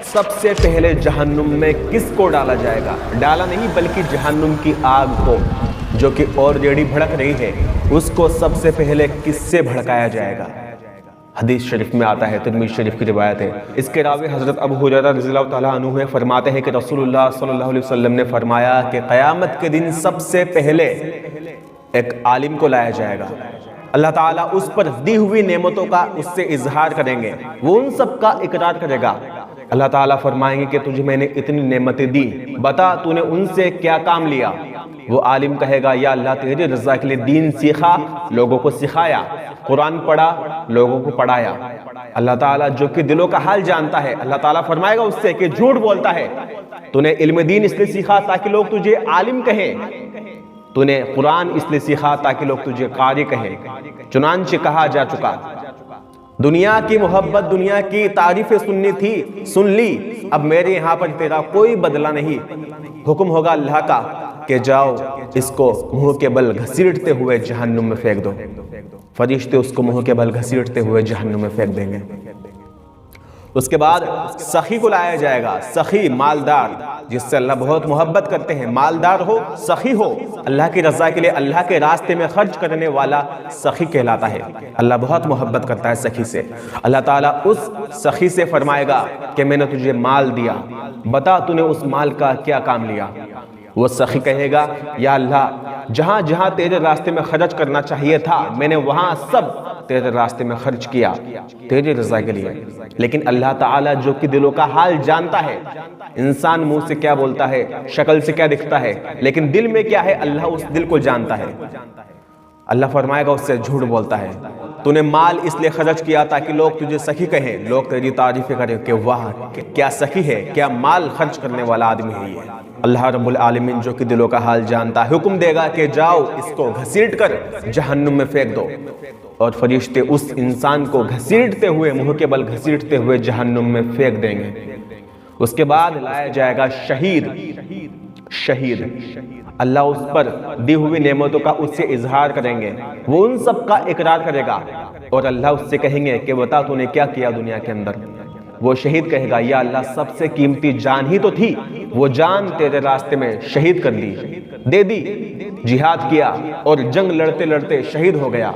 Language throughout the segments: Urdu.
سب سے پہلے جہنم میں کس کو ڈالا جائے گا؟ ڈالا نہیں بلکہ جہنم کی آگ کو جو کہ آلریڈی بھڑک رہی ہے اس کو سب سے پہلے کس سے بھڑکایا جائے گا؟ حدیث شریف میں آتا ہے، ترمذی شریف کی روایت ہے، اس کے راوی حضرت ابو ہریرہ رضی اللہ تعالیٰ عنہ ہے، فرماتے ہیں کہ رسول اللہ صلی اللہ علیہ وسلم نے فرمایا کہ قیامت کے دن سب سے پہلے ایک عالم کو لایا جائے گا، اللہ تعالیٰ اس پر دی ہوئی نعمتوں کا اس سے اظہار کریں گے، وہ ان سب کا اقرار کرے گا۔ اللہ تعالیٰ فرمائیں گے کہ تجھے میں نے اتنی نعمتیں دی، بتا تو نے ان سے کیا کام لیا؟ وہ عالم کہے گا یا اللہ تیری رضا کے لیے دین سیکھا، لوگوں کو سکھایا، قرآن پڑھا، لوگوں کو پڑھایا۔ اللہ تعالیٰ جو کہ دلوں کا حال جانتا ہے، اللہ تعالیٰ فرمائے گا اس سے کہ جھوٹ بولتا ہے، تو نے علم دین اس لیے سیکھا تاکہ لوگ تجھے عالم کہیں، تو نے قرآن اس لیے سیکھا تاکہ لوگ تجھے قاری کہیں۔ چنانچہ کہا جا چکا، دنیا کی محبت، دنیا کی تعریفیں سننی تھی، سن لی، اب میرے یہاں پر تیرا کوئی بدلہ نہیں۔ حکم ہوگا اللہ کا کہ جاؤ اس کو منہ کے بل گھسیٹتے ہوئے جہنم میں پھینک دو۔ فرشتے اس کو منہ کے بل گھسیٹتے ہوئے جہنم میں پھینک دیں گے۔ اس کے بعد سخی کو لایا جائے گا، سخی مالدار، جس سے اللہ بہت محبت کرتے ہیں، مالدار ہو، سخی ہو، اللہ کی رضا کے لیے اللہ کے راستے میں خرچ کرنے والا سخی کہلاتا ہے۔ اللہ بہت محبت کرتا ہے سخی سے۔ اللہ تعالیٰ اس سخی سے فرمائے گا کہ میں نے تجھے مال دیا، بتا تو نے اس مال کا کیا کام لیا؟ وہ سخی کہے گا یا اللہ جہاں جہاں تیرے راستے میں خرچ کرنا چاہیے تھا میں نے وہاں سب تیرے راستے میں خرچ کیا تیری رضا کے لیے۔ لیکن اللہ تعالیٰ جو کہ دلوں کا حال جانتا ہے، انسان منہ سے کیا بولتا ہے، شکل سے کیا دکھتا ہے، لیکن دل میں کیا ہے اللہ اس دل کو جانتا ہے۔ اللہ فرمائے گا اس سے جھوٹ بولتا ہے، تو نے مال اس لیے خرچ کیا تاکہ لوگ تجھے سخی کہیں، لوگ تیری تعریفیں کریں کہ واہ کیا سخی ہے، کیا مال خرچ کرنے والا آدمی ہے یہ۔ اللہ رب العالمین جو کہ دلوں کا حال جانتا ہے حکم دے گا کہ جاؤ اس کو گھسیٹ کر جہنم میں پھینک دو، اور فرشتے اس انسان کو گھسیٹتے ہوئے، منہ کے بل گھسیٹتے ہوئے جہنم میں پھینک دیں گے۔ اس کے بعد لایا جائے گا شہید۔ شہید اللہ اس پر دی ہوئی نعمتوں کا اس سے اظہار کریں گے، وہ ان سب کا اقرار کرے گا، اور اللہ اس سے کہیں گے کہ بتا تو نے کیا کیا دنیا کے اندر؟ وہ شہید کہے گا یا اللہ سب سے قیمتی جان ہی تو تھی، وہ جان تیرے راستے میں شہید کر دی، دے دی، جہاد کیا اور جنگ لڑتے لڑتے شہید ہو گیا۔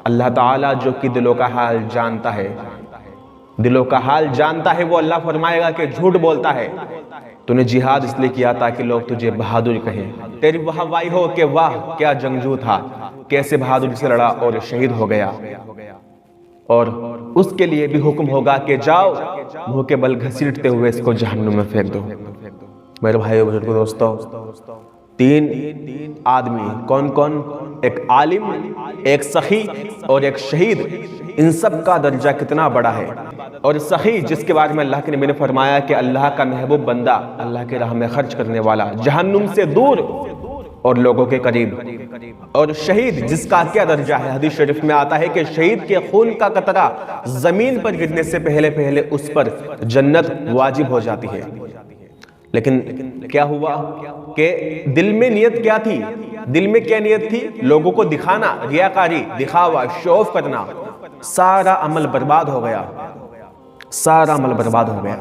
اللہ تعالیٰ جو کہ دلوں کا حال جانتا ہے، دلوں کا حال جانتا ہے، وہ اللہ فرمائے گا کہ جھوٹ بولتا ہے، تو نے جہاد اس لیے کیا تاکہ لوگ تجھے بہادر کہیں، تیری واہ واہی ہو کہ واہ کیا جنگجو تھا، کیسے بہادر سے لڑا اور شہید ہو گیا۔ اور اس کے لیے بھی حکم ہوگا کہ جاؤ منہ کے بل گھسیٹتے ہوئے اس کو جہنم میں پھینک دو۔ میرے بھائیو بزرگو دوستو، تین آدمی کون کون؟ ایک عالم، ایک سخی اور ایک شہید، ان سب کا درجہ کتنا بڑا ہے۔ اور سخی جس کے بارے میں اللہ کے نبی نے فرمایا کہ اللہ کا محبوب بندہ، اللہ کے راہ میں خرچ کرنے والا، جہنم سے دور اور لوگوں کے قریب۔ اور شہید جس کا کیا درجہ ہے؟ حدیث شریف میں آتا ہے کہ شہید کے خون کا قطرہ زمین پر گرنے سے پہلے پہلے اس پر جنت واجب ہو جاتی ہے۔ لیکن کیا ہوا کہ دل میں نیت کیا تھی؟ دل میں کیا نیت تھی؟ لوگوں کو دکھانا، ریاکاری، دکھاوا، شو آف کرنا، سارا عمل برباد ہو گیا، سارا عمل برباد ہو گیا۔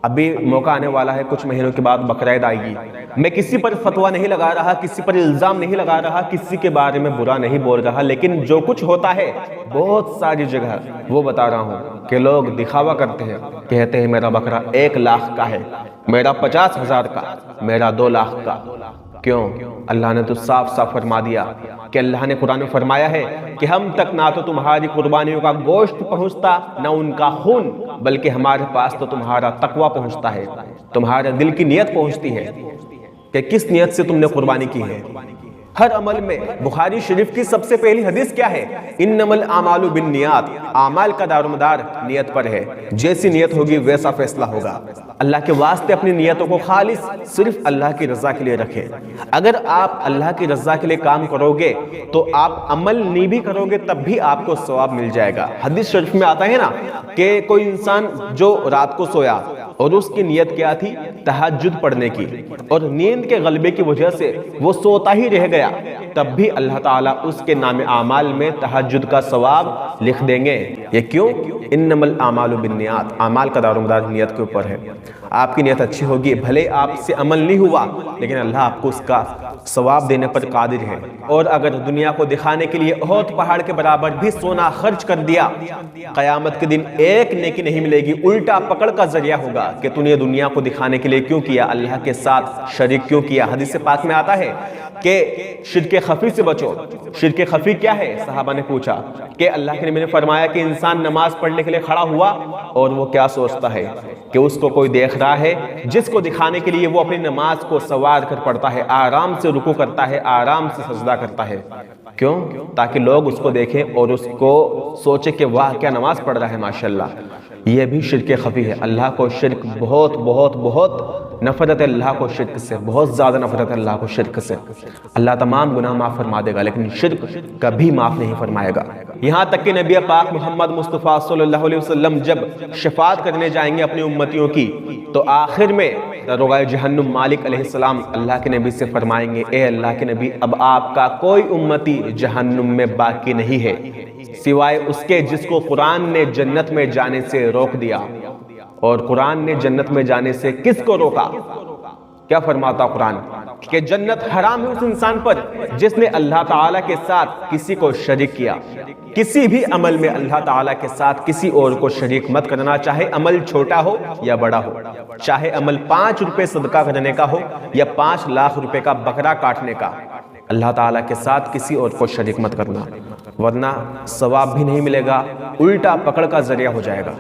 ابھی موقع آنے والا ہے، کچھ مہینوں کے بعد بقرعید آئے گی۔ میں کسی پر فتویٰ نہیں لگا رہا، کسی پر الزام نہیں لگا رہا، کسی کے بارے میں برا نہیں بول رہا، لیکن جو کچھ ہوتا ہے بہت ساری جگہ وہ بتا رہا ہوں کہ لوگ دکھاوا کرتے ہیں، کہتے ہیں میرا بکرا 1 لاکھ کا ہے، میرا 50,000 کا، میرا 2 لاکھ کا۔ کیوں؟ اللہ نے تو صاف صاف فرما دیا کہ اللہ نے قرآن میں فرمایا ہے کہ ہم تک نہ تو تمہاری قربانیوں کا گوشت پہنچتا نہ ان کا خون، بلکہ ہمارے پاس تو تمہارا تقوی پہنچتا ہے، تمہارے دل کی نیت پہنچتی ہے کہ کس نیت سے تم نے قربانی کی ہے۔ ہر عمل میں بخاری شریف کی سب سے پہلی حدیث کیا ہے؟ انما الاعمال بالنیات، اعمال کا دار و مدار نیت پر ہے، جیسی نیت ہوگی ویسا فیصلہ ہوگا۔ اللہ کے واسطے اپنی نیتوں کو خالص صرف اللہ کی رضا کے لیے رکھیں۔ اگر آپ اللہ کی رضا کے لیے کام کرو گے تو آپ عمل نہیں بھی کرو گے تب بھی آپ کو ثواب مل جائے گا۔ حدیث شریف میں آتا ہے نا کہ کوئی انسان جو رات کو سویا اور اس کی نیت کیا تھی؟ تہجد پڑھنے کی، اور نیند کے غلبے کی وجہ سے وہ سوتا ہی رہ گیا، تب بھی اللہ تعالیٰ اس کے نام اعمال میں تہجد کا ثواب لکھ دیں گے۔ یہ کیوں؟ انما الاعمال بالنیات، اعمال کا دار و مدار نیت کے اوپر ہے۔ آپ کی نیت اچھی ہوگی، بھلے آپ سے عمل نہیں ہوا، لیکن اللہ آپ کو اس کا ثواب دینے پر قادر ہے۔ اور اگر دنیا کو دکھانے کے لیے احد پہاڑ کے برابر بھی سونا خرچ کر دیا، قیامت کے دن ایک نیکی نہیں ملے گی، الٹا پکڑ کا ذریعہ ہوگا کہ تو نے دنیا کو دکھانے کے لیے کیوں کیا، اللہ کے ساتھ شریک کیوں کیا۔ حدیث پاک میں آتا ہے کہ شرک خفی سے بچو۔ شرک خفی کیا ہے؟ صحابہ نے پوچھا کہ اللہ کے نبی نے فرمایا کہ انسان نماز پڑھنے کے لیے کھڑا ہوا اور وہ کیا سوچتا ہے کہ اس کو کوئی دیکھ رہا ہے، جس کو دکھانے کے لیے وہ اپنی نماز کو سوار کر پڑھتا ہے، آرام سے رکوع کرتا ہے، آرام سے سجدہ کرتا ہے۔ کیوں؟ تاکہ لوگ اس کو دیکھیں اور اس کو سوچے کہ واہ کیا نماز پڑھ رہا ہے ماشاءاللہ۔ یہ بھی شرک خفی ہے۔ اللہ کو شرک بہت بہت بہت نفرت ہے، اللہ کو شرک سے بہت زیادہ نفرت ہے، اللہ کو شرک سے۔ اللہ تمام گناہ معاف فرما دے گا، لیکن شرک کبھی معاف نہیں فرمائے گا۔ یہاں تک کہ نبی پاک محمد مصطفیٰ صلی اللہ علیہ وسلم جب شفاعت کرنے جائیں گے اپنی امتیوں کی، تو آخر میں داروغہ جہنم مالک علیہ السلام اللہ کے نبی سے فرمائیں گے، اے اللہ کے نبی، اب آپ کا کوئی امتی جہنم میں باقی نہیں ہے سوائے اس کے جس کو قرآن نے جنت میں جانے سے روک دیا۔ اور قرآن نے جنت میں جانے سے کس کو روکا؟ کیا فرماتا قرآن؟ کہ جنت حرام ہے اس انسان پر جس نے اللہ تعالیٰ کے ساتھ کسی کو شریک کیا۔ کسی بھی عمل میں اللہ تعالیٰ کے ساتھ کسی اور کو شریک مت کرنا، چاہے عمل چھوٹا ہو یا بڑا ہو، چاہے عمل 5 روپے صدقہ کرنے کا ہو یا 5 لاکھ روپے کا بکرا کاٹنے کا، اللہ تعالیٰ کے ساتھ کسی اور کو شریک مت کرنا، ورنہ ثواب بھی نہیں ملے گا، الٹا پکڑ کا ذریعہ ہو جائے گا۔